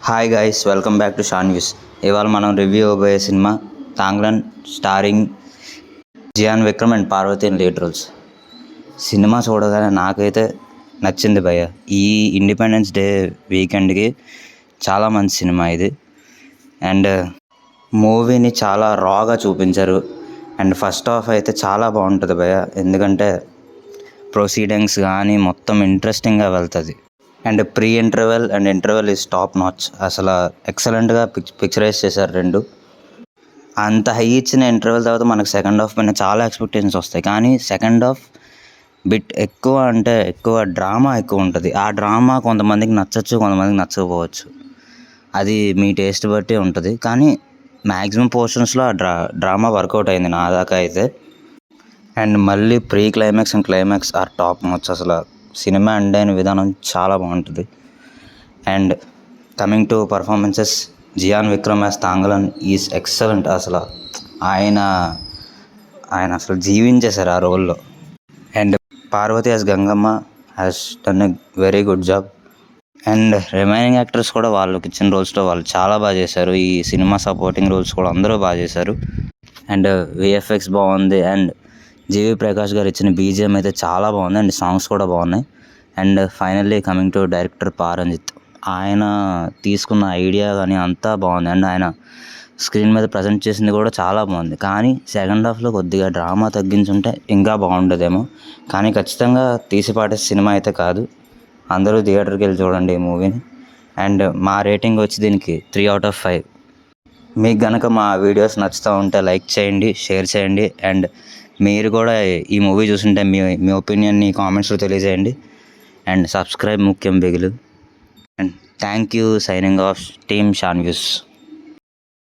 Hi guys, welcome back to Shan views. ఇవాళ మనం review ఇవ్వబోయే cinema Thangalaan, starring Chiyaan Vikram and Parvathy in lead roles. Cinema చూడగానే నాకైతే నచ్చింది భయ్య. ఈ ఇండిపెండెన్స్ డే వీకెండ్కి చాలా మంచి సినిమా ఇది. అండ్ మూవీని చాలా రాగా చూపించారు. అండ్ ఫస్ట్ హాఫ్ అయితే చాలా బాగుంటుంది భయ్య, ఎందుకంటే ప్రొసీడింగ్స్ కానీ మొత్తం ఇంట్రెస్టింగ్గా వెళ్తుంది. And pre interval and interval is top notch. అసలు ఎక్సలెంట్గా పిక్చరైజ్ చేశారు రెండు. అంత హై ఇచ్చిన ఇంటర్వెల్ తర్వాత మనకు సెకండ్ హాఫ్ పైన చాలా ఎక్స్పెక్టేషన్స్ వస్తాయి, కానీ సెకండ్ హాఫ్ బిట్ ఎక్కువ, అంటే ఎక్కువ డ్రామా ఎక్కువ ఉంటుంది. ఆ డ్రామా కొంతమందికి నచ్చచ్చు, కొంతమందికి నచ్చకపోవచ్చు. అది మీ టేస్ట్ బట్టి ఉంటుంది. కానీ మ్యాక్సిమం పోర్షన్స్లో ఆ డ్రామా వర్కౌట్ అయింది నా దాకా అయితే. అండ్ మళ్ళీ pre climax and climax are top notch. అసలు సినిమా ఎండ్ అయిన విధానం చాలా బాగుంటుంది. And coming to performances, Chiyaan Vikram as Thangalaan is excellent. అసలు ఆయన అసలు జీవించేశారు ఆ రోల్లో. And Parvathi as Gangamma has done a very good job. And remaining actors కూడా వాళ్ళకి ఇచ్చిన రోల్స్లో వాళ్ళు చాలా బాగా చేశారు. ఈ సినిమా సపోర్టింగ్ రోల్స్ కూడా అందరూ బాగా చేశారు. అండ్ విఎఫ్ఎక్స్ బాగుంది. అండ్ జీవి ప్రకాష్ గారు ఇచ్చిన బీజిఎం అయితే చాలా బాగుంది. అండ్ సాంగ్స్ కూడా బాగున్నాయి. And finally coming to director Paramjit, ఆయన తీసుకున్న ఐడియా కానీ అంతా బాగుంది. అండ్ ఆయన స్క్రీన్ మీద ప్రజెంట్ చేసింది కూడా చాలా బాగుంది. కానీ సెకండ్ హాఫ్లో కొద్దిగా డ్రామా తగ్గించుంటే ఇంకా బాగుండేదేమో. కానీ ఖచ్చితంగా తీసిపాటే సినిమా అయితే కాదు. అందరూ థియేటర్కి వెళ్ళి చూడండి ఈ మూవీని. అండ్ మా రేటింగ్ వచ్చి దీనికి 3/5. మీకు కనుక మా వీడియోస్ నచ్చుతూ ఉంటే లైక్ చేయండి, షేర్ చేయండి. అండ్ మీరు కూడా ఈ మూవీ చూస్తుంటే మీ ఒపీనియన్ని కామెంట్స్లో తెలియజేయండి. అండ్ సబ్స్క్రైబ్ ముఖ్యం బిగులు. And thank you. Signing off team Shan views.